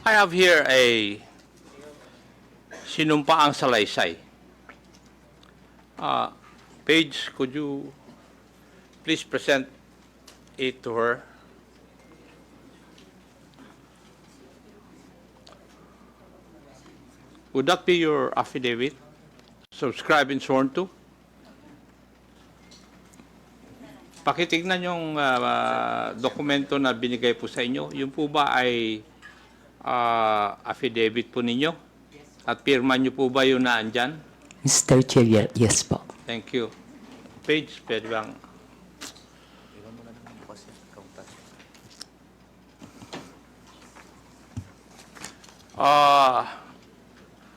I have here a sinumpaang salaysay. Paige, could you please present it to her? Would that be your affidavit? Subscribed and sworn to? Pakitignan yung dokumento na binigay po sa inyo. Yung po ba ay affidavit po ninyo? At pirma nyo po ba yun na andyan? Mr. Chair, yes po. Thank you. Paige, pwede bang?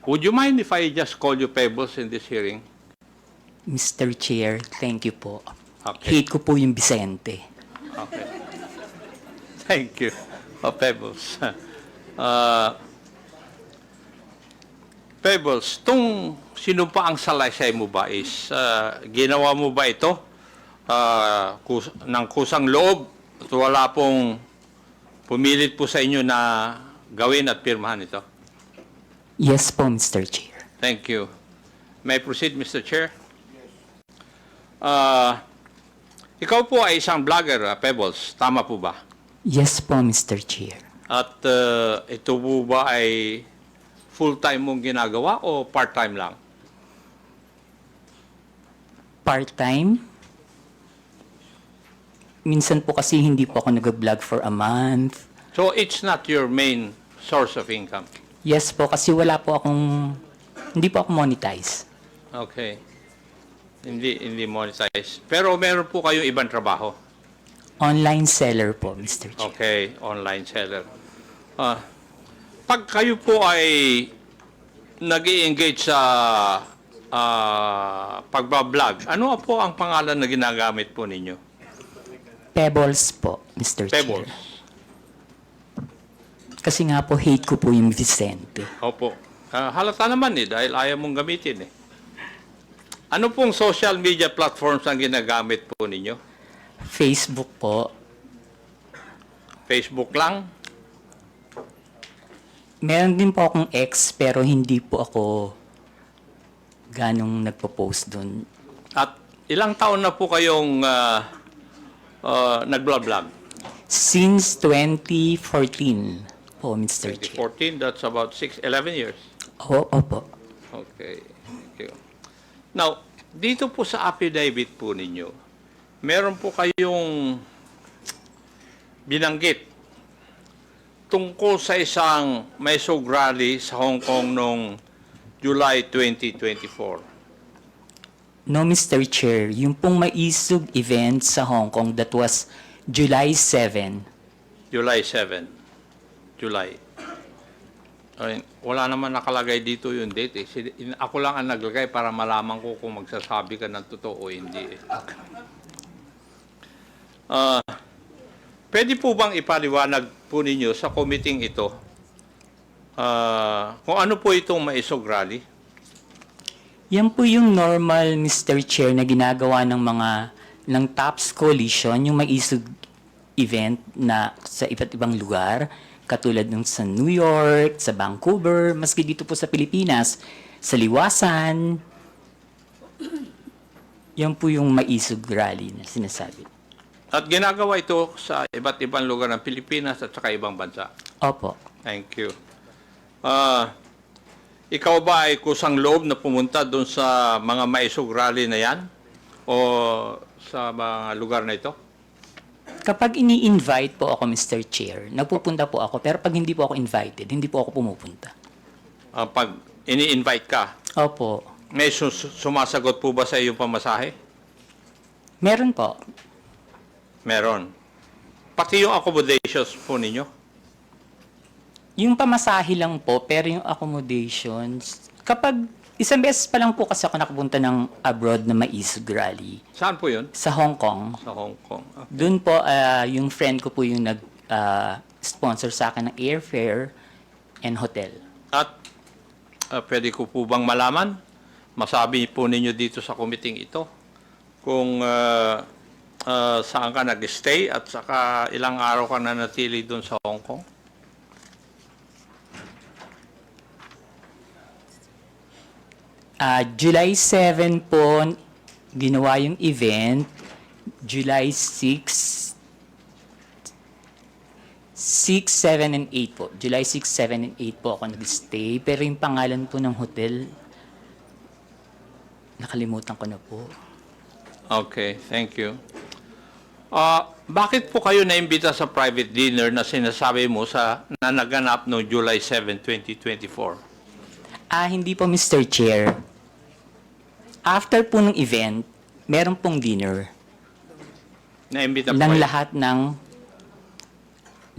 Would you mind if I just call you Pebbles in this hearing? Mr. Chair, thank you po. Okay. Hate ko po yung Vicente. Okay. Thank you. Pebbles. Pebbles, tung sinumpaang salaysay mo ba is ginawa mo ba ito ng kusang loob at wala pong pumilit po sa inyo na gawin at pirmahan ito? Yes po, Mr. Chair. Thank you. May I proceed, Mr. Chair? Ikaw po ay isang vlogger, Pebbles. Tama po ba? Yes po, Mr. Chair. At ito po ba ay full-time mong ginagawa o part-time lang? Part-time? Minsan po kasi hindi po ako nag-vlog for a month. So it's not your main source of income? Yes po, kasi wala po akong, hindi po ako monetize. Okay. Hindi monetize. Pero meron po kayong ibang trabaho? Online seller po, Mr. Chair. Okay, online seller. Pag kayo po ay nag-i-engage sa pagbablog, ano po ang pangalan na ginagamit po ninyo? Pebbles po, Mr. Pebbles. Chair. Kasi nga po, hate ko po yung Vicente. Opo. Halata naman dahil ayaw mong gamitin eh. Ano pong social media platforms ang ginagamit po ninyo? Facebook po. Facebook lang? Meron din po akong ex, pero hindi po ako ganong nagpo-post doon. At ilang taon na po kayong nag-vlog? Since 2014 po, Mr. Chair. 2014, that's about 11 years. Opo. Okay. Thank you. Now, dito po sa affidavit po ninyo, meron po kayong binanggit tungkol sa isang Maisog rally sa Hong Kong noong July 2024. No, Mr. Chair. Yung pong maisog event sa Hong Kong, that was July 7. July 7. July. Ay, wala naman nakalagay dito yung date. Ako lang ang naglagay para malaman ko kung magsasabi ka ng totoo o hindi. Pwede po bang ipaliwanag po ninyo sa committee ito kung ano po itong Maisog Rally? Yan po yung normal, Mr. Chair, na ginagawa ng TOPS Coalition, yung maisog event na sa iba't ibang lugar, katulad ng sa New York, sa Vancouver, maski dito po sa Pilipinas, sa Liwasan. Yan po yung maisog rally na sinasabi. At ginagawa ito sa iba't ibang lugar ng Pilipinas at saka ibang bansa. Opo. Thank you. Ikaw ba ay kusang loob na pumunta doon sa mga Maisog Rally na yan? O sa mga lugar na ito? Kapag ini-invite po ako, Mr. Chair, nagpupunta po ako. Pero pag hindi po ako invited, hindi po ako pumupunta. Pag ini-invite ka, Opo. may sumasagot po ba sa iyong pamasahe? Meron po. Meron. Pati yung accommodations po ninyo? Yung pamasahe lang po, pero yung accommodations, kapag isang beses pa lang po kasi ako nakapunta ng abroad na maisog rally. Saan po yun? Sa Hong Kong. Sa Hong Kong. Okay. Doon po, yung friend ko po yung nag-sponsor sa akin ng airfare and hotel. At pwede ko po bang malaman? Masabi po ninyo dito sa committee ito kung saan ka nag-stay at saka ilang araw ka na natili doon sa Hong Kong? July 7 po, ginawa yung event. July 6, 7, and 8 po. July 6, 7, and 8 po ako nag-stay. Pero yung pangalan po ng hotel, nakalimutan ko na po. Okay, thank you. Bakit po kayo naimbita sa private dinner na sinasabi mo na naganap noong July 7, 2024? Hindi po, Mr. Chair. After po ng event, meron pong dinner Naimbita po ng kayo? lahat ng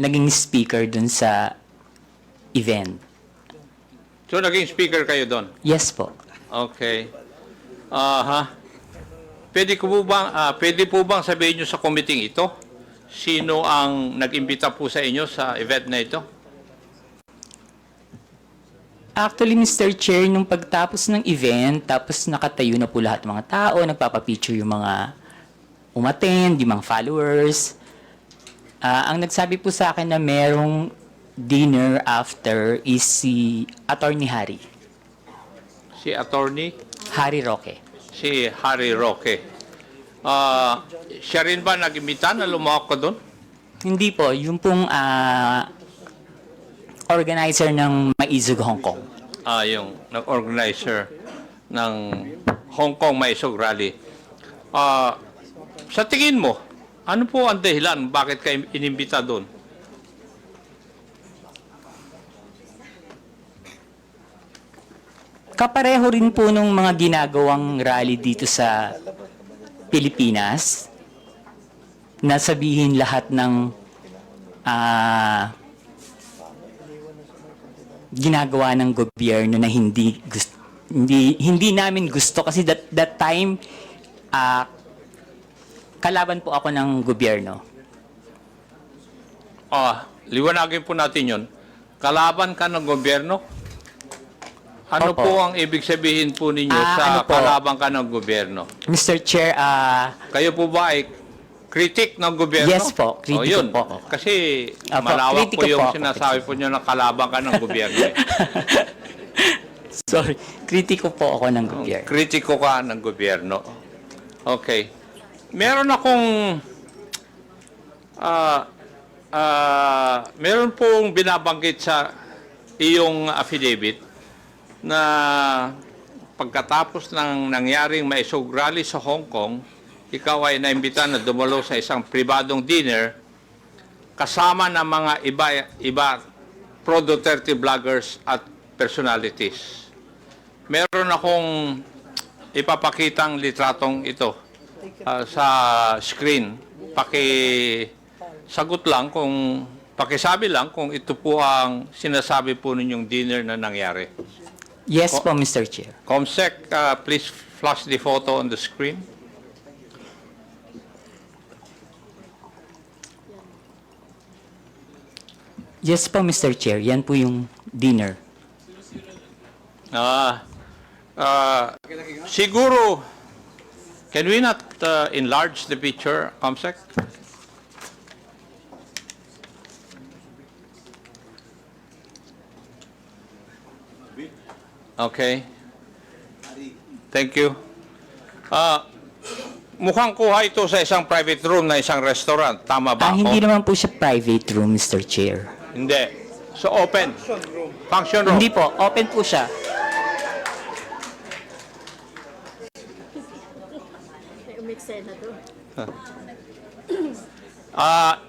naging speaker dun sa event. So, naging speaker kayo doon? Yes po. Okay. Pwede po bang sabihin nyo sa committee ito? Sino ang nag-imbita po sa inyo sa event na ito? Actually, Mr. Chair, nung pagtapos ng event, tapos nakatayo na po lahat ng mga tao, nagpapapicture yung mga umattend, yung mga followers. Ang nagsabi po sa akin na merong dinner after is si Attorney Harry. Si Attorney? Harry Roque. Si Harry Roque. Siya rin ba nag-imbita na lumawak ka doon? Hindi po, yung pong organizer ng Maizug, Hong Kong. Yung nag-organizer ng Hong Kong Maisog Rally. Sa tingin mo, ano po ang dahilan bakit ka inimbita doon? Kapareho rin po nung mga ginagawang rally dito sa Pilipinas na sabihin lahat ng ginagawa ng gobyerno na hindi namin gusto kasi that time kalaban po ako ng gobyerno. Liwanagin po natin yon. Kalaban ka ng gobyerno? Ano Opo. po ang ibig sabihin po ninyo sa ano po? kalaban ka ng gobyerno? Mr. Chair, Kayo po ba ay critic ng gobyerno? Yes po, kritiko yun. po ako. Kasi Opo, malawak po kritiko yung po ako. sinasabi po nyo na kalaban ka ng gobyerno. sorry, kritiko po ako ng gobyerno. Kritiko ka ng gobyerno. Okay. Meron akong meron pong binabanggit sa iyong affidavit na pagkatapos ng nangyaring maisog rally sa Hong Kong, ikaw ay naimbita na dumalo sa isang pribadong dinner kasama ng mga iba pro-Duterte vloggers at personalities. Meron akong ipapakitang litratong ito sa screen. Pakisagot lang pakisabi lang kung ito po ang sinasabi po ninyong dinner na nangyari. Yes po, Mr. Chair. Comsec, please flash the photo on the screen. Yes po, Mr. Chair. Yan po yung dinner. Siguro, can we not enlarge the picture, Comsec? Okay. Thank you. Mukhang kuha ito sa isang private room na isang restaurant. Tama ba ako? Hindi naman po siya private room, Mr. Chair. Hindi. So open. Function room. Hindi po, open po siya.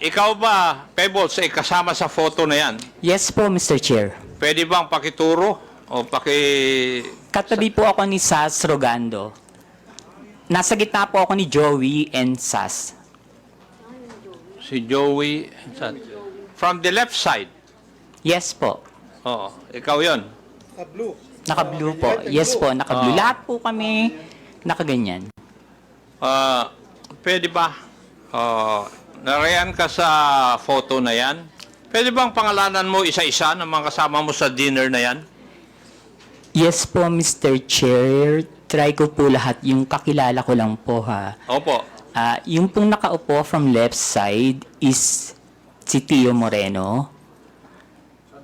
Ikaw ba, Pebbles, ay kasama sa photo na yan? Yes po, Mr. Chair. Pwede bang pakituro o Katabi po ako ni Sas Rogando. Nasa gitna po ako ni Joey and Sas. si Joey? From the left side? Yes po. Oo. Ikaw yon. Naka-blue po. Yes po, naka-blue. Ah. Lahat po kami nakaganyan. Pwede ba? Narayan ka sa photo na yan? Pwede bang pangalanan mo isa-isa ng mga kasama mo sa dinner na yan? Yes po, Mr. Chair. Try ko po lahat. Yung kakilala ko lang po, ha. Opo. Yung pong nakaupo from left side is si Tio Moreno.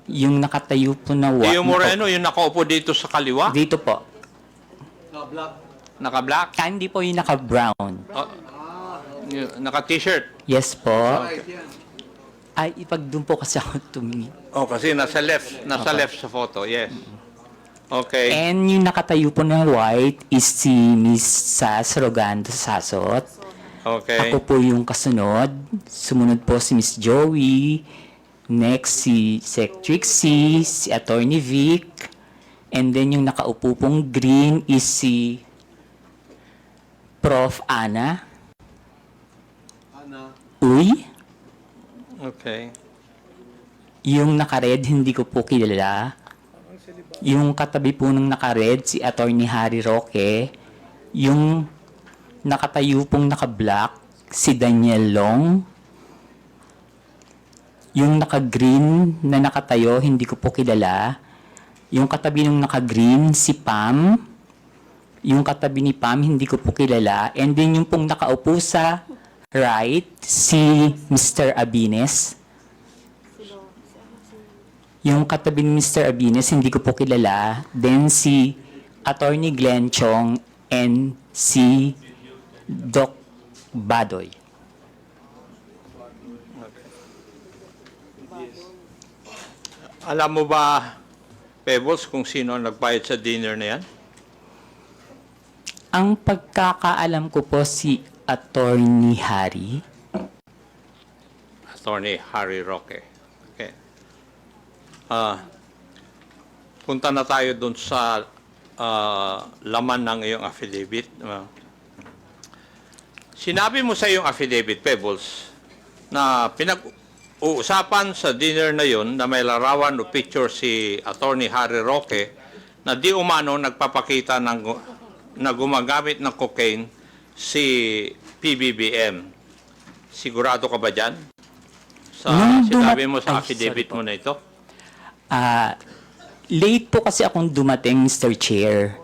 Yung nakatayo po na Tio Moreno, yung nakaupo dito sa kaliwa? Dito po. Naka-black? Hindi po yung naka-brown. Oh, naka-t-shirt? Yes po. Ay, ipag doon po kasi ako tumingin. Oh, kasi nasa left sa photo, yes. Okay. And yung nakatayo po na white is si Miss Sas Rogando Sasot. Okay. Ako po yung kasunod. Sumunod po si Miss Joey. Next si Sec Trixie, si Attorney Vic. And then yung nakaupo pong green is si Prof. Ana. Uy. Okay. Yung naka-red, hindi ko po kilala. Yung katabi po ng naka-red, si Attorney Harry Roque. Yung nakatayo pong naka-black, si Daniel Long. Yung naka-green na nakatayo, hindi ko po kilala. Yung katabi ng naka-green, si Pam. Yung katabi ni Pam, hindi ko po kilala. And then yung pong nakaupo sa right, si Mr. Abines. Yung katabi ni Mr. Abines, hindi ko po kilala. Then si Attorney Glenn Chong and si Doc Badoy. Alam mo ba, Pebbles, kung sino ang nagbayad sa dinner na yan? Ang pagkakaalam ko po si Attorney Harry. Attorney Harry Roque. Okay. Punta na tayo dun sa laman ng iyong affidavit. Sinabi mo sa iyong affidavit, Pebbles, na pinag-uusapan sa dinner na yun na may larawan o picture si Attorney Harry Roque na di umano nagpapakita na gumagamit ng cocaine si PBBM. Sigurado ka ba dyan? Sa sinabi mo sa affidavit mo na ito? Late po kasi akong dumating, Mr. Chair.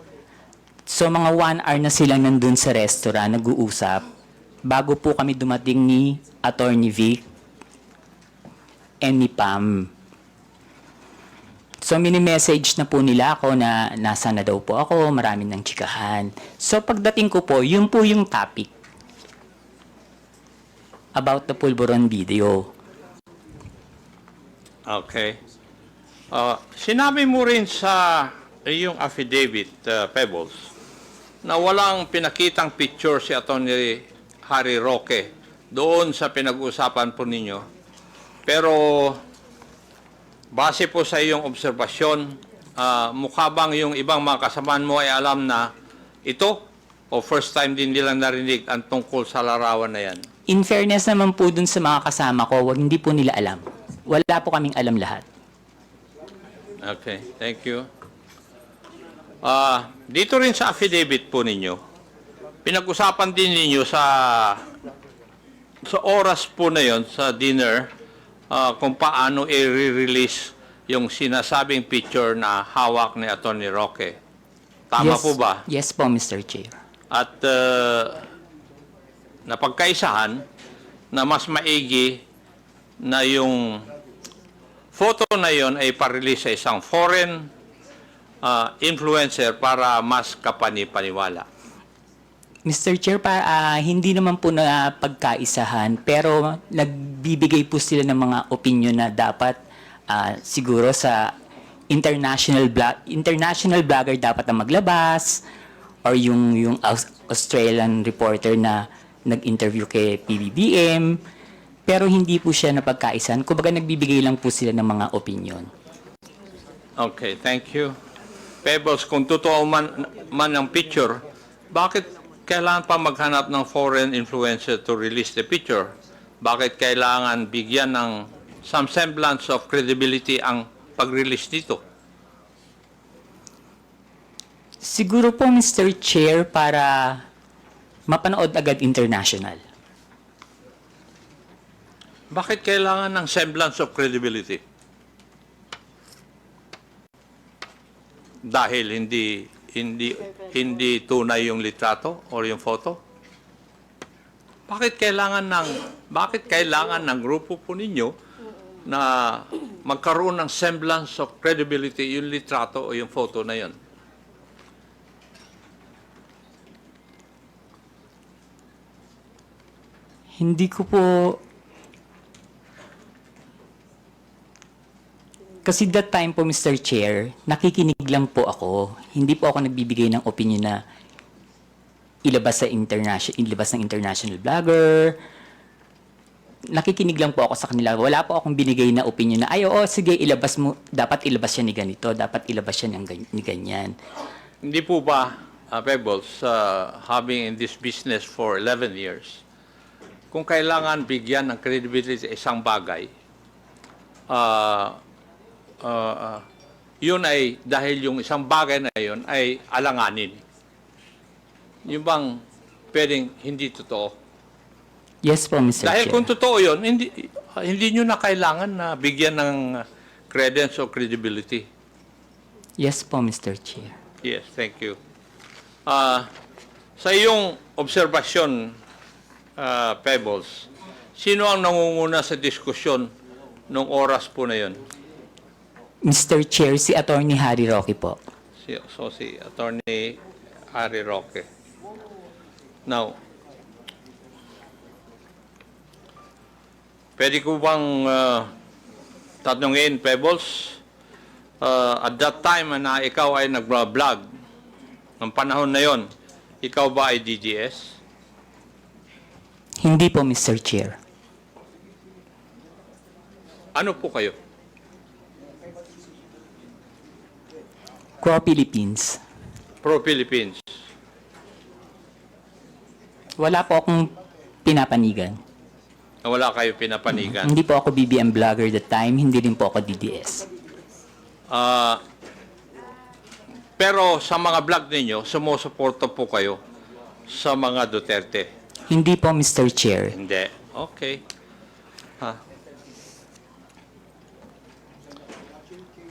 So mga 1 hour na silang nandun sa restaurant, nag-uusap. Bago po kami dumating ni Attorney Vic and ni Pam. So mini-message na po nila ako na nasa na daw po ako, maraming ng chikahan. So pagdating ko po, yun po yung topic about the Pulburon video. Okay. Sinabi mo rin sa iyong affidavit, Pebbles, na walang pinakitang picture si Atty. Harry Roque doon sa pinag-uusapan po ninyo. Pero base po sa iyong obserbasyon, mukha bang yung ibang mga kasamaan mo ay alam na ito o first time din nilang narinig ang tungkol sa larawan na yan? In fairness naman po dun sa mga kasama ko, hindi po nila alam. Wala po kaming alam lahat. Okay, thank you. Dito rin sa affidavit po ninyo, pinag-usapan din ninyo sa oras po na yon sa dinner kung paano i-release yung sinasabing picture na hawak ni Atty. Roque. Tama Yes, po ba? Yes po, Mr. Chair. At napagkaisahan na mas maigi na yung photo na yon ay parelease sa isang foreign influencer para mas kapani-paniwala. Mr. Chair, hindi naman po na pagkaisahan, pero nagbibigay po sila ng mga opinion na dapat siguro sa international blogger dapat na maglabas, or yung Australian reporter na nag-interview kay PBBM, pero hindi po siya napagkaisahan. Kumbaga nagbibigay lang po sila ng mga opinion. Okay, thank you. Pebbles, kung totoo man ang picture, bakit kailangan pa maghanap ng foreign influencer to release the picture? Bakit kailangan bigyan ng some semblance of credibility ang pag-release dito? Siguro po, Mr. Chair, para mapanood agad international. Bakit kailangan ng semblance of credibility? Dahil hindi tunay yung litrato or yung photo? Bakit kailangan ng grupo po ninyo na magkaroon ng semblance of credibility yung litrato o yung photo na yon? Hindi ko po... Kasi that time po, Mr. Chair, nakikinig lang po ako. Hindi po ako nagbibigay ng opinion na ilabas ng international vlogger. Nakikinig lang po ako sa kanila. Wala po akong binigay na opinion na, ay, oo, sige, ilabas mo. Dapat ilabas siya ni ganito. Dapat ilabas siya ni ganyan. Hindi po ba, Pebbles, having in this business for 11 years, kung kailangan bigyan ng credibility sa isang bagay, yun ay dahil yung isang bagay na yun ay alanganin. Yung bang pwedeng hindi totoo? Yes po, Mr. Dahil Chair. kung totoo yun, hindi nyo na kailangan na bigyan ng credence o credibility. Yes po, Mr. Chair. Yes, thank you. Sa iyong obserbasyon, Pebbles, sino ang nangunguna sa diskusyon nung oras po na yun? Mr. Chair, si Attorney Harry Roque po. Si Attorney Harry Roque. Now, pwede ko bang tatanungin, Pebbles, at that time na ikaw ay nag-vlog, ng panahon na yon, ikaw ba ay DGS? Hindi po, Mr. Chair. Ano po kayo? Pro-Philippines. Pro-Philippines. Wala po akong pinapanigan. Wala kayo pinapanigan. Hindi po ako BBM vlogger that time. Hindi rin po ako DDS. Pero sa mga vlog ninyo, sumusuporta po kayo sa mga Duterte. Hindi po, Mr. Chair. Hindi. Okay.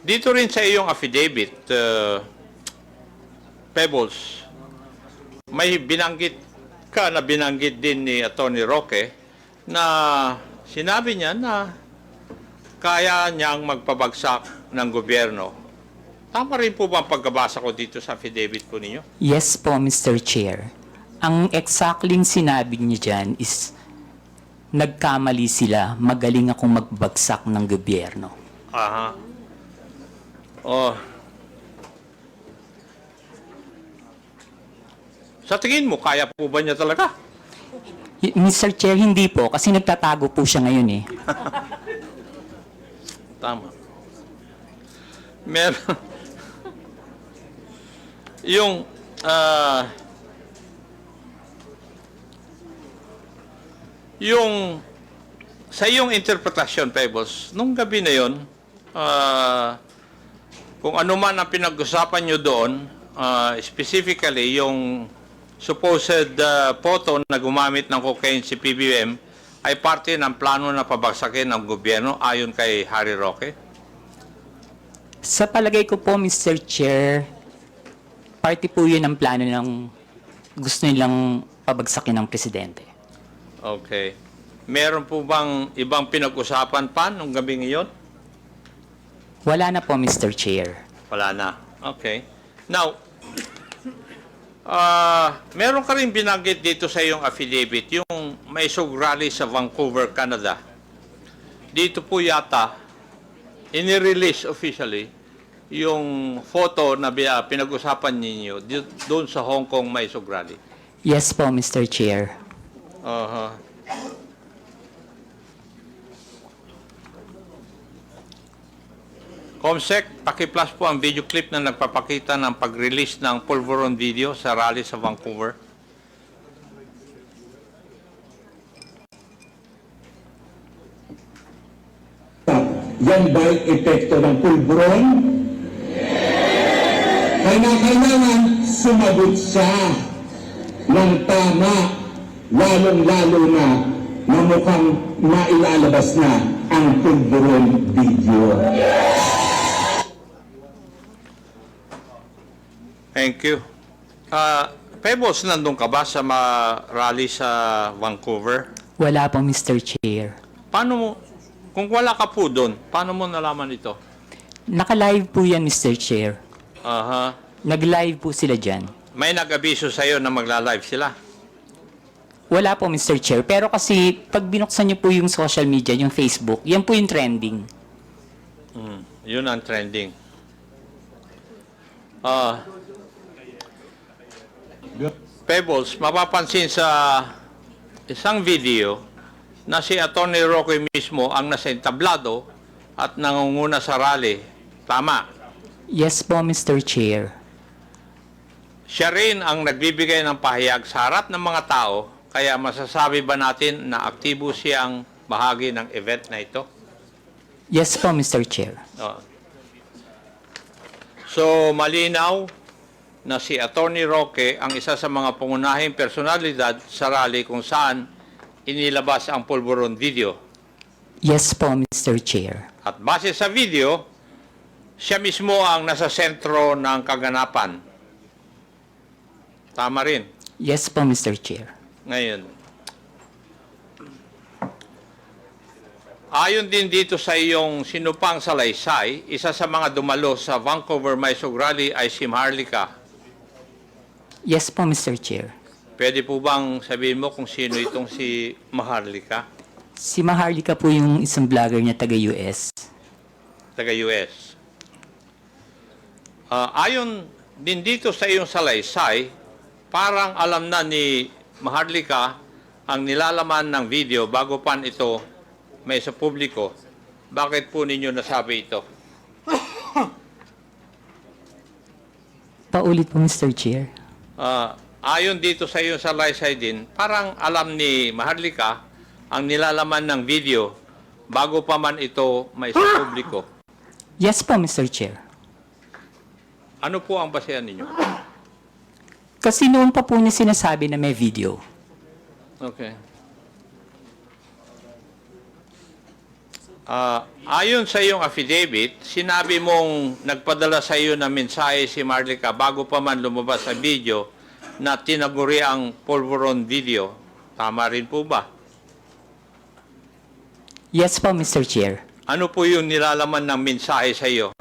Dito rin sa iyong affidavit, Pebbles, may binanggit ka na binanggit din ni Atty. Roque na sinabi niya na kaya niyang magpabagsak ng gobyerno. Tama rin po ba ang pagkabasa ko dito sa affidavit po ninyo? Yes po, Mr. Chair. Ang exactly sinabi niya dyan is nagkamali sila, magaling akong magbagsak ng gobyerno. Aha. Oh. Sa tingin mo, kaya po ba niya talaga? Mr. Chair, hindi po. Kasi nagtatago po siya ngayon eh. Tama. Meron. Yung, sa iyong interpretasyon, Pebbles, nung gabi na yon, kung ano man ang pinag-usapan nyo doon, specifically yung supposed photo na gumamit ng cocaine si PBM ay parte ng plano na pabagsakin ng gobyerno ayon kay Harry Roque? Sa palagay ko po, Mr. Chair, party po yun ang plano ng gusto nilang pabagsakin ng presidente. Okay. Meron po bang ibang pinag-usapan pa nung gabi ngayon? Wala na po, Mr. Chair. Wala na. Okay. Now, meron ka rin binanggit dito sa iyong affidavit, yung may rally sa Vancouver, Canada. Dito po yata, inirelease officially, yung photo na pinag-usapan ninyo doon sa Hong Kong may rally. Yes po, Mr. Chair. Comsec, paki-plus po ang video clip na nagpapakita ng pag-release ng Pulveron video sa rally sa Vancouver. Yan ba'y epekto ng pulburon? Kailangan sumagot siya ng tama, lalong-lalo na mukhang mailalabas na ang pulburon video. Thank you. Pebbles, nandun ka ba sa rally sa Vancouver? Wala po, Mr. Chair. Paano mo, kung wala ka po doon, paano mo nalaman ito? Naka-live po yan, Mr. Chair. Aha. Nag-live po sila dyan. May nag-abiso sa'yo na magla-live sila? Wala po, Mr. Chair. Pero kasi, pag binuksan niyo po yung social media, yung Facebook, yan po yung trending. Yun ang trending. Pebbles, mapapansin sa isang video na si Atty. Roque mismo ang nasa entablado at nangunguna sa rally. Tama. Yes po, Mr. Chair. Siya rin ang nagbibigay ng pahayag sa harap ng mga tao, kaya masasabi ba natin na aktibo siyang bahagi ng event na ito? Yes po, Mr. Chair. Oh. So, malinaw na si Atty. Roque ang isa sa mga pangunahing personalidad sa rally kung saan inilabas ang pulburon video. Yes po, Mr. Chair. At base sa video, siya mismo ang nasa sentro ng kaganapan. Tama rin. Yes po, Mr. Chair. Ngayon, ayon din dito sa iyong sinupang salaysay, isa sa mga dumalo sa Vancouver Maisog Rally ay si Maharlika. Yes po, Mr. Chair. Pwede po bang sabihin mo kung sino itong si Maharlika? Si Maharlika po yung isang vlogger niya taga-US. Taga-US. Ayon din dito sa iyong salaysay, parang alam na ni Maharlika ang nilalaman ng video bago pa ito may sa publiko. Bakit po ninyo nasabi ito? Paulit po, Mr. Chair. Ayon dito sa iyong salaysay din, parang alam ni Maharlika ang nilalaman ng video bago pa man ito may sa publiko. Yes po, Mr. Chair. Ano po ang basehan ninyo? Kasi noon pa po niya sinasabi na may video. Okay. Ayon sa iyong affidavit, sinabi mong nagpadala sa iyo ng mensahe si Maharlika bago pa man lumabas sa video na tinaguri ang pulburon video. Tama rin po ba? Yes po, Mr. Chair. Ano po yung nilalaman ng mensahe sa iyo?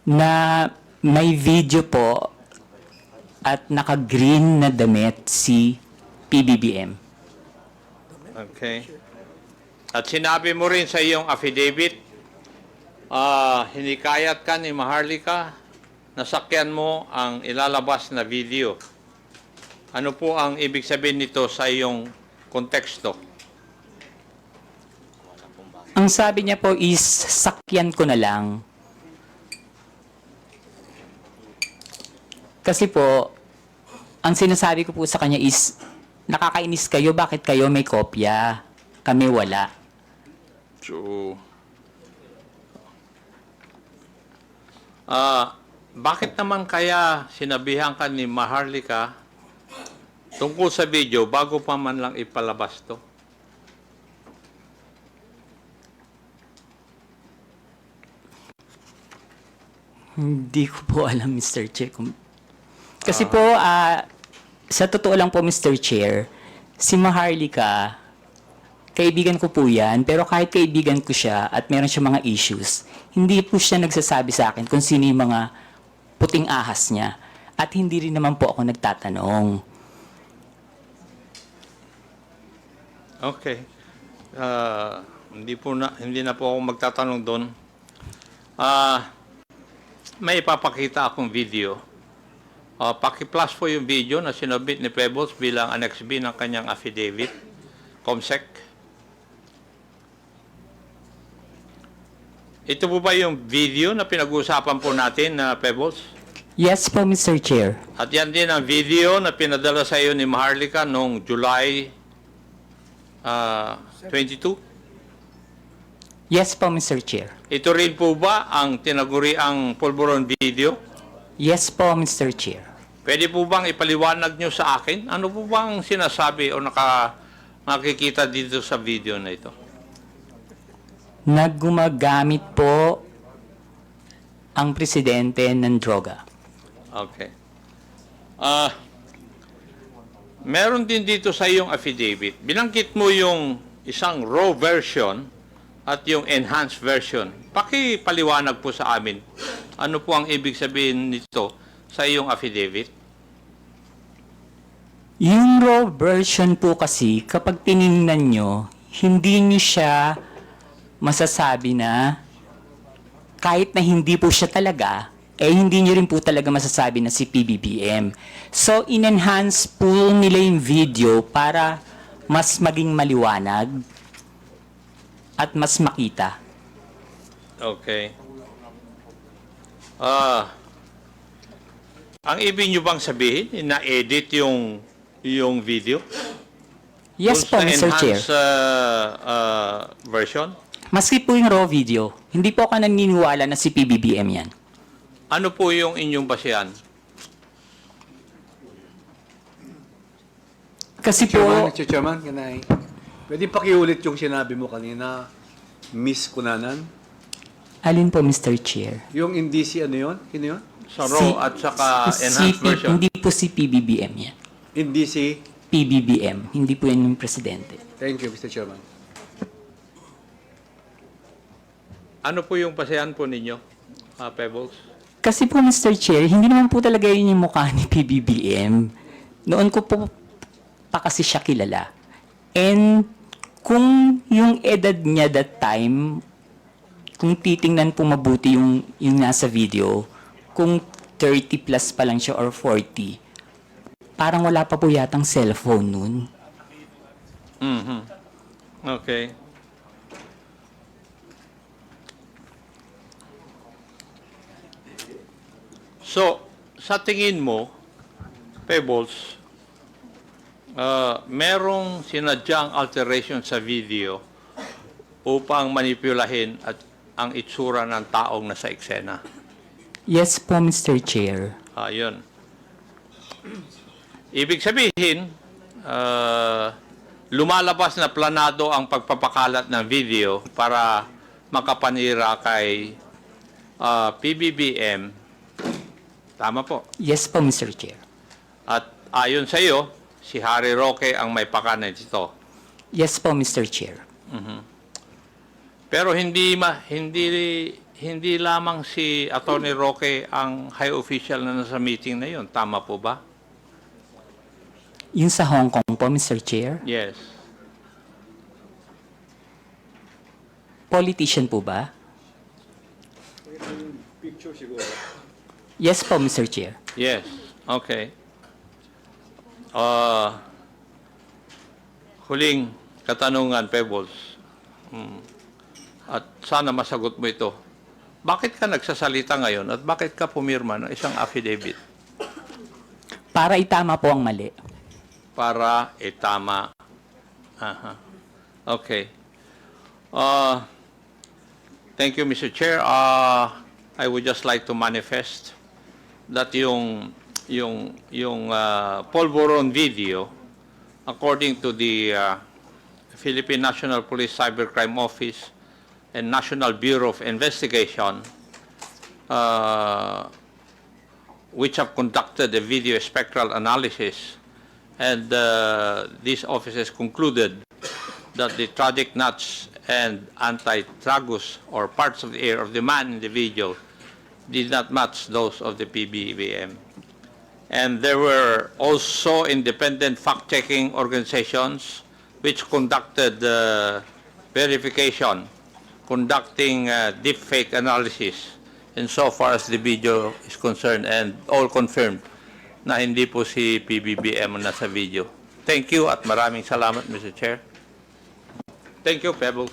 Na may video po at naka-green na damit si PBBM. Okay. At sinabi mo rin sa iyong affidavit, hinikayat ka ni Maharlika, nasakyan mo ang ilalabas na video. Ano po ang ibig sabihin nito sa iyong konteksto? Ang sabi niya po is, sakyan ko na lang. Kasi po, ang sinasabi ko po sa kanya is, nakakainis kayo, bakit kayo may kopya? Kami wala. So, bakit naman kaya sinabihan ka ni Maharlika tungkol sa video bago pa man lang ipalabas to? Hindi ko po alam, Mr. Chair. Kasi po, sa totoo lang po, Mr. Chair, si Maharlika, kaibigan ko po yan, pero kahit kaibigan ko siya at meron siya mga issues, hindi po siya nagsasabi sa akin kung sino yung mga puting ahas niya. At hindi rin naman po ako nagtatanong. Okay. Hindi na po ako magtatanong doon. May ipapakita akong video. Paki-plus po yung video na sinubmit ni Pebbles bilang Annex B ng kanyang affidavit. COMSEC. Ito po ba yung video na pinag-uusapan po natin na Pebbles? Yes po, Mr. Chair. At yan din ang video na pinadala sa iyo ni Maharlika noong July 22? Yes po, Mr. Chair. Ito rin po ba ang tinaguri ang pulburon video? Yes po, Mr. Chair. Pwede po bang ipaliwanag nyo sa akin? Ano po bang sinasabi o nakikita dito sa video na ito? Naggumagamit po ang presidente ng droga. Okay. Meron din dito sa iyong affidavit. Binanggit mo yung isang raw version at yung enhanced version. Pakipaliwanag po sa amin. Ano po ang ibig sabihin nito sa iyong affidavit? Yung raw version po kasi, kapag tiningnan nyo, hindi nyo siya masasabi na kahit na hindi po siya talaga, hindi nyo rin po talaga masasabi na si PBBM. So, in-enhance po nila yung video para mas maging maliwanag at mas makita. Okay. Ang ibig nyo bang sabihin, na-edit yung video? Yes po, Doon sa Mr. Chair. enhanced, version? Maski po yung raw video, hindi po ako naniniwala na si PBBM yan. Ano po yung inyong basihan? Kasi Chairman, po, Mr. Chairman, can I? Pwede pakiulit yung sinabi mo kanina, Miss Kunanan? alin po, Mr. Chair? Yung indisi ano yun? Sino yun? Sa raw at saka enhanced version? Hindi po si PBBM yan. Indisi. PBBM, hindi po yan yung presidente. Thank you, Mr. Chairman. Ano po yung basihan po ninyo, Pebbles? Kasi po, Mr. Chair, hindi naman po talaga yun yung mukha ni PBBM. Noon ko po pa kasi siya kilala. And kung yung edad niya that time, kung titingnan po mabuti yung nasa video, kung 30 plus pa lang siya or 40, parang wala pa po yatang cellphone nun. Okay. So, sa tingin mo, Pebbles, merong sinadyang alteration sa video upang manipulahin at ang itsura ng taong nasa eksena. Yes po, Mr. Chair. Yun. Ibig sabihin, lumalabas na planado ang pagpapakalat ng video para makapanira kay PBBM. Tama po. Yes po, Mr. Chair. At ayon sa iyo, si Harry Roque ang may pakanan dito. Yes po, Mr. Chair. Pero hindi lamang si Attorney Roque ang high official na nasa meeting na yun. Tama po ba? Yun sa Hong Kong po, Mr. Chair. Yes. Politician po ba? Yes po, Mr. Chair. Yes. Okay. Huling katanungan, Pebbles. At sana masagot mo ito. Bakit ka nagsasalita ngayon at bakit ka pumirma ng isang affidavit? Para itama po ang mali. Para itama. Aha. Okay. Thank you, Mr. Chair. I would just like to manifest that yung Polvoron video, according to the Philippine National Police Cybercrime Office and National Bureau of Investigation, which have conducted a video spectral analysis, and these officers concluded that the tragic nuts and anti-tragus or parts of the ear of the man in the video did not match those of the PBBM. And there were also independent fact-checking organizations which conducted verification, conducting deepfake analysis insofar as the video is concerned, and all confirmed na hindi po si PBBM ang nasa video. Thank you at maraming salamat, Mr. Chair. Thank you, Pebbles.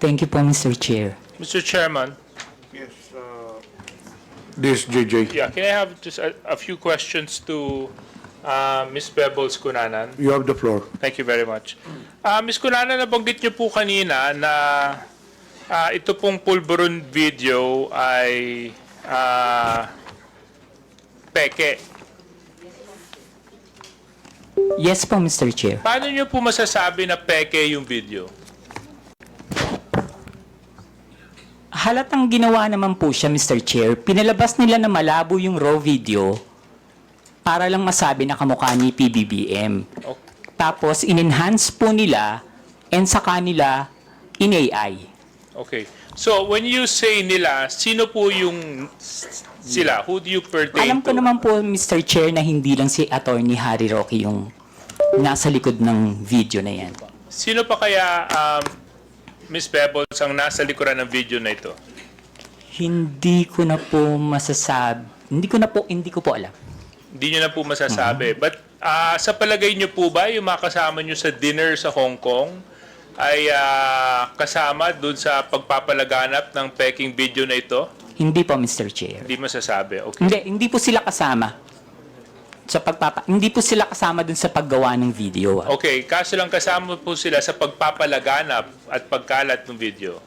Thank you po, Mr. Chair. Mr. Chairman, Yes, this JJ. yeah, can I have just a few questions to Ms. Pebbles Kunanan? You have the floor. Thank you very much. Ms. Kunanan, nabanggit niyo po kanina na ito pong Pulburon video ay peke. Yes po, Mr. Chair. Paano niyo po masasabi na peke yung video? Halatang ginawa naman po siya, Mr. Chair. Pinalabas nila na malabo yung raw video para lang masabi na kamukha ni PBBM. Okay. Tapos, in-enhance po nila and sa kanila in-AI. Okay. So, when you say nila, sino po yung sila? Who do you pertain Alam ko to? naman po, Mr. Chair, na hindi lang si Attorney Harry Roque yung nasa likod ng video na yan. Sino pa kaya, Ms. Pebbles, ang nasa likuran ng video na ito? Hindi ko na po masasabi. Hindi ko po alam. Hindi nyo na po masasabi. But sa palagay nyo po ba, yung mga kasama nyo sa dinner sa Hong Kong ay kasama dun sa pagpapalaganap ng peking video na ito? Hindi po, Mr. Chair. Hindi masasabi. Okay. Hindi po sila kasama. Hindi po sila kasama dun sa paggawa ng video. Okay, kaso lang kasama po sila sa pagpapalaganap at pagkalat ng video.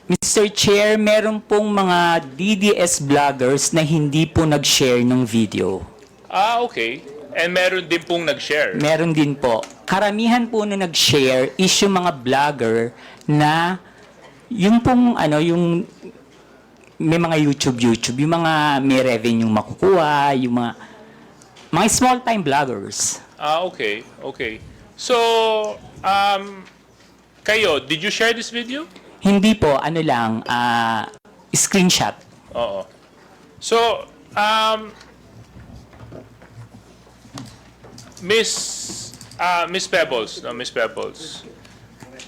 Mr. Chair, meron pong mga DDS vloggers na hindi po nag-share ng video. Okay. And meron din pong nag-share. Meron din po. Karamihan po na nag-share is yung mga vlogger na yung pong yung may mga YouTube, yung mga may revenue makukuha, yung mga small-time vloggers. Okay. Okay. So, kayo, did you share this video? Hindi po, screenshot. Oo. So, Miss Pebbles, no, Miss Pebbles.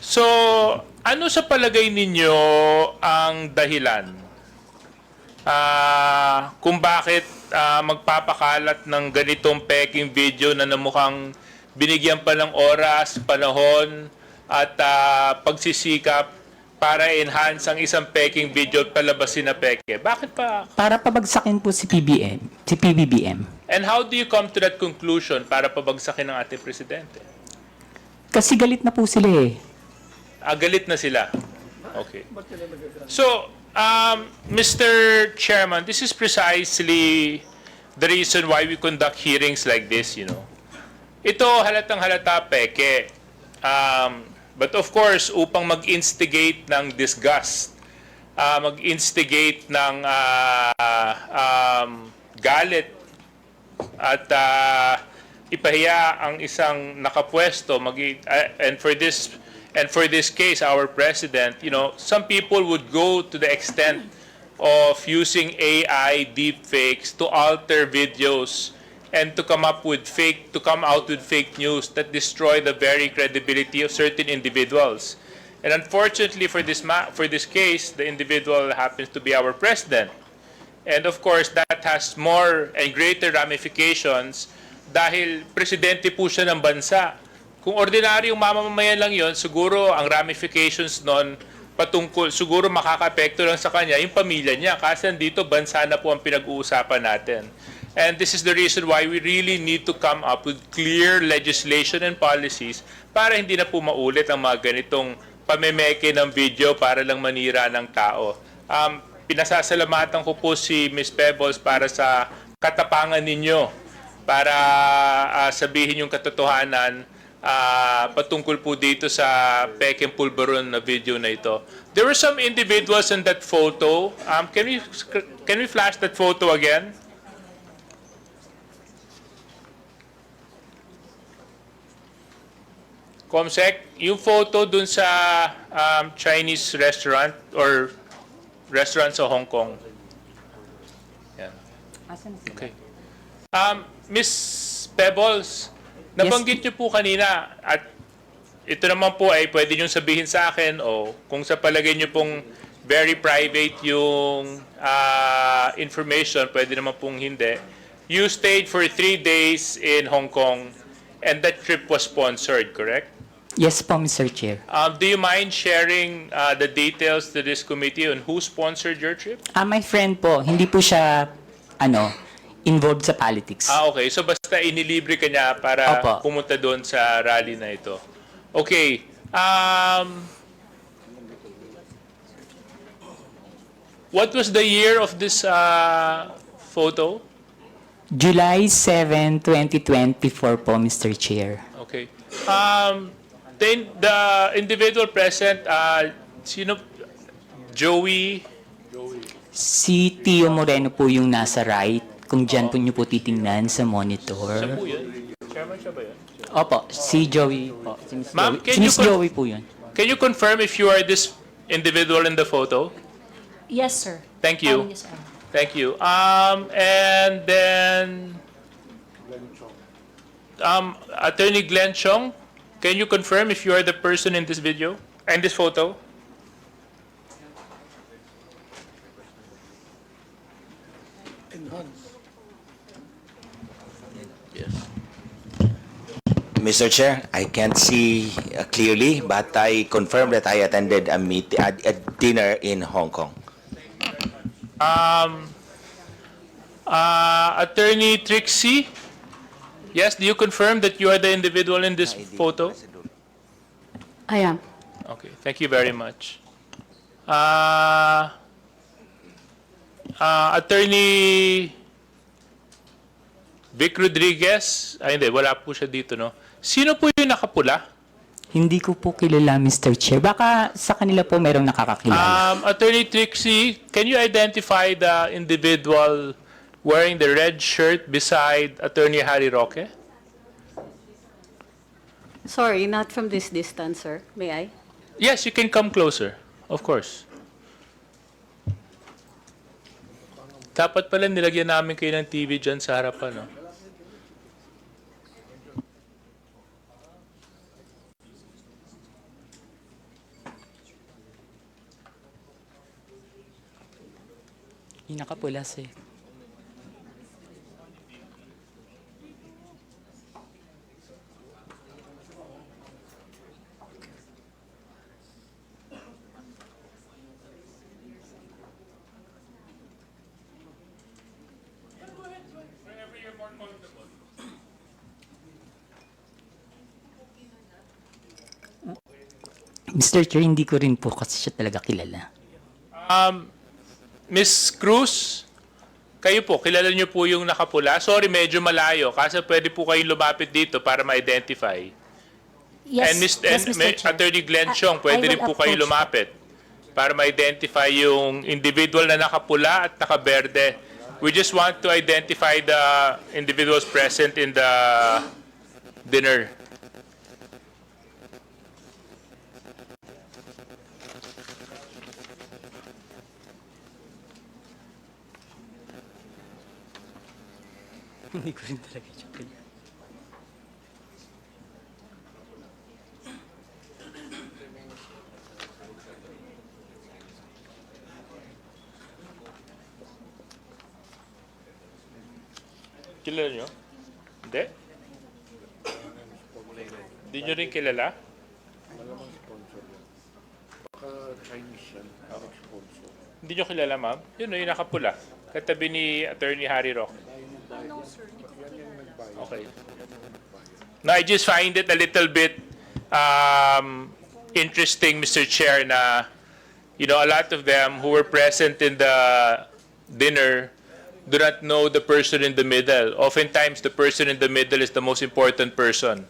So, ano sa palagay ninyo ang dahilan kung bakit magpapakalat ng ganitong peking video na namukhang binigyan pa ng oras, panahon, at pagsisikap para enhance ang isang peking video at palabasin na peke? Bakit pa? Para pabagsakin po si PBBM. And how do you come to that conclusion para pabagsakin ng ating presidente? Kasi galit na po sila eh. Galit na sila. Okay. So, Mr. Chairman, this is precisely the reason why we conduct hearings like this, you know. Ito halatang halata peke. But of course, upang mag-instigate ng disgust, mag-instigate ng galit at ipahiya ang isang nakapwesto, and for this case, our president, you know, some people would go to the extent of using AI deepfakes to alter videos and to come out with fake news that destroy the very credibility of certain individuals. And unfortunately for this case, the individual happens to be our president. And of course, that has more and greater ramifications dahil presidente po siya ng bansa. Kung ordinaryong mamamayan lang yon, siguro ang ramifications nun siguro makaka-apekto lang sa kanya yung pamilya niya kasi dito bansa na po ang pinag-uusapan natin. And this is the reason why we really need to come up with clear legislation and policies para hindi na po maulit ang mga ganitong pamemeke ng video para lang manira ng tao. Pinasasalamatan ko po si Ms. Pebbles para sa katapangan ninyo para sabihin yung katotohanan patungkol po dito sa Peking Pulveron na video na ito. There were some individuals in that photo. Can we flash that photo again? Comsec, yung photo dun sa Chinese restaurant or restaurant sa Hong Kong. Yan. Okay. Miss Pebbles, nabanggit niyo po kanina at ito naman po ay pwede niyong sabihin sa akin o kung sa palagay niyo pong very private yung information, pwede naman pong hindi. You stayed for 3 days in Hong Kong and that trip was sponsored, correct? Yes po, Mr. Chair. Do you mind sharing the details to this committee on who sponsored your trip? My friend po, hindi po siya, involved sa politics. Okay. So basta inilibre ka niya para Opo. pumunta doon sa rally na ito. Okay. What was the year of this photo? July 7, 2024 po, Mr. Chair. Okay. Then the individual present, sino? Joey? Si Tio Moreno po yung nasa right, kung dyan po niyo po titingnan sa monitor. Siya po yun? Chairman siya ba yun? Opo, si Joey po. Si Miss Ma'am, Joey. can Si you Miss Joey po yun. Can you confirm if you are this individual in the photo? Yes, sir. Thank you. Yes, sir. Thank you. And then, Attorney Glenn Chong, can you confirm if you are the person in this video and this photo? Mr. Chair, I can't see clearly, but I confirm that I attended a dinner in Hong Kong. Attorney Trixie, yes, do you confirm that you are the individual in this photo? I am. Okay, thank you very much. Attorney Vic Rodriguez, ay hindi, wala po siya dito, no? Sino po yung nakapula? Hindi ko po kilala, Mr. Chair. Baka sa kanila po merong nakakakilala. Attorney Trixie, can you identify the individual wearing the red shirt beside Attorney Harry Roque? Sorry, not from this distance, sir. May I? Yes, you can come closer. Of course. Dapat pala nilagyan namin kayo ng TV dyan sa harapan, no? Yung nakapula eh. Mr. Chair, hindi ko rin po kasi siya talaga kilala. Miss Cruz, kayo po, kilala niyo po yung nakapula? Sorry, medyo malayo. Kasi pwede po kayong lumapit dito para ma-identify. Yes, And yes, Mr. Chair. Attorney Glenn Chong, pwede I rin will po kayo approach. lumapit para ma-identify yung individual na nakapula at nakaberde. We just want to identify the individuals present in the dinner. Hindi ko rin talaga siya kilala. Kilala nyo? Hindi? Hindi nyo rin kilala? Hindi nyo kilala, ma'am? Yun, yung nakapula. Katabi ni Attorney Harry Roque. Okay. Now, I just find it a little bit interesting, Mr. Chair, na, you know, a lot of them who were present in the dinner do not know the person in the middle. Oftentimes, the person in the middle is the most important person.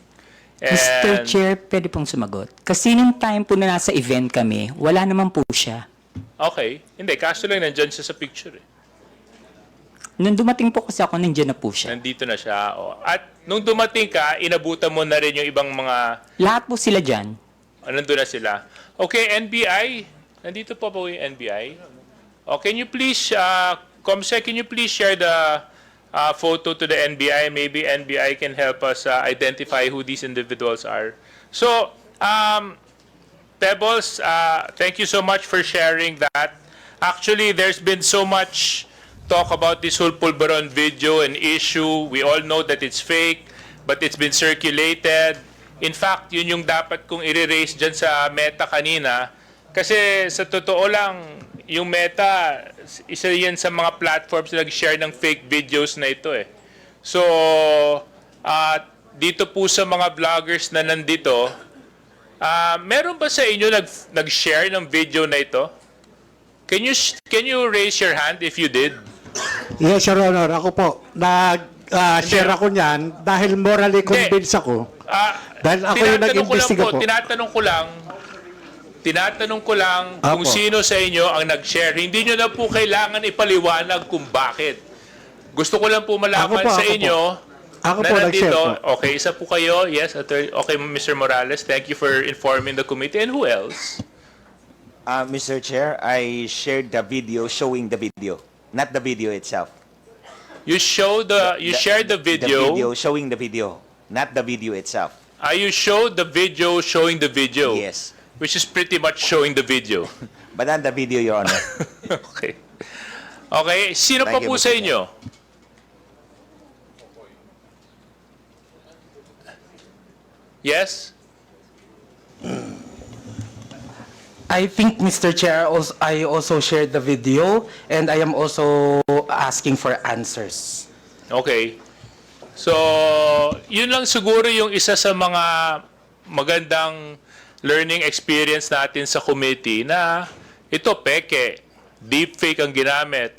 Mr. Chair, pwede pong sumagot. Kasi nung time po na nasa event kami, wala naman po siya. Okay. Hindi, kaso lang nandyan siya sa picture. Eh. Nung dumating po kasi ako, nandiyan na po siya. Nandito na siya. Oh. At nung dumating ka, inabutan mo na rin yung ibang mga... Lahat po sila dyan. Nandun na sila. Okay, NBI. Nandito po po yung NBI. Oh, can you please, Comsec, can you please share the photo to the NBI? Maybe NBI can help us identify who these individuals are. So, Pebbles, thank you so much for sharing that. Actually, there's been so much talk about this whole Pulveron video and issue. We all know that it's fake, but it's been circulated. In fact, yun yung dapat kong i-raise dyan sa Meta kanina. Kasi sa totoo lang, yung Meta, isa yan sa mga platforms na nag-share ng fake videos na ito eh. So, dito po sa mga vloggers na nandito, meron ba sa inyo nag-share ng video na ito? Can you raise your hand if you did? Yes, Your Honor. Ako po. Nag-share ako niyan dahil morally convinced ako. Dahil ako yung nag-imbestiga po. Tinatanong ko lang kung Apo. sino sa inyo ang nag-share. Hindi nyo na po kailangan ipaliwanag kung bakit. Gusto ko lang po malaman sa inyo Ako na po nandito. nag-share po. Okay, isa po kayo. Yes, okay, Mr. Morales. Thank you for informing the committee. And who else? Mr. Chair, I shared the video showing the video, not the video itself. You shared the video. The video showing the video, not the video itself. You showed the video showing the video. Yes. Which is pretty much showing the video. But not the video, Your Honor. Okay. Okay, sino pa Thank you, po Mr. sa Chair. inyo? Yes? I think, Mr. Chair, I also shared the video and I am also asking for answers. Okay. So, yun lang siguro yung isa sa mga magandang learning experience natin sa committee na ito, peke, deepfake ang ginamit.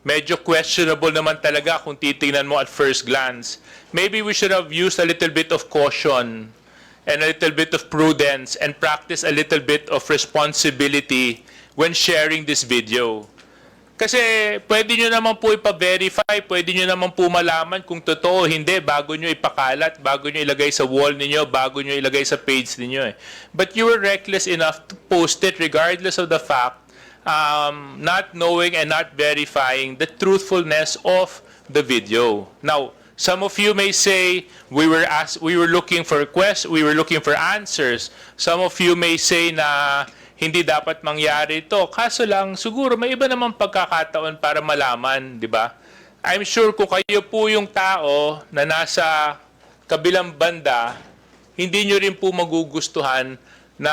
Medyo questionable naman talaga kung titingnan mo at first glance. Maybe we should have used a little bit of caution and a little bit of prudence and practice a little bit of responsibility when sharing this video. Kasi pwede nyo naman po ipa-verify, pwede nyo naman po malaman kung totoo o hindi bago nyo ipakalat, bago nyo ilagay sa wall ninyo, bago nyo ilagay sa page ninyo. But you were reckless enough to post it regardless of the fact, not knowing and not verifying the truthfulness of the video. Now, some of you may say we were looking for answers. Some of you may say na hindi dapat mangyari ito. Kaso lang, siguro may iba namang pagkakataon para malaman, di ba? I'm sure kung kayo po yung tao na nasa kabilang banda, hindi nyo rin po magugustuhan na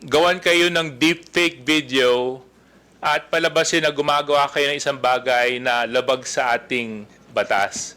gawan kayo ng deepfake video at palabasin na gumagawa kayo ng isang bagay na labag sa ating batas.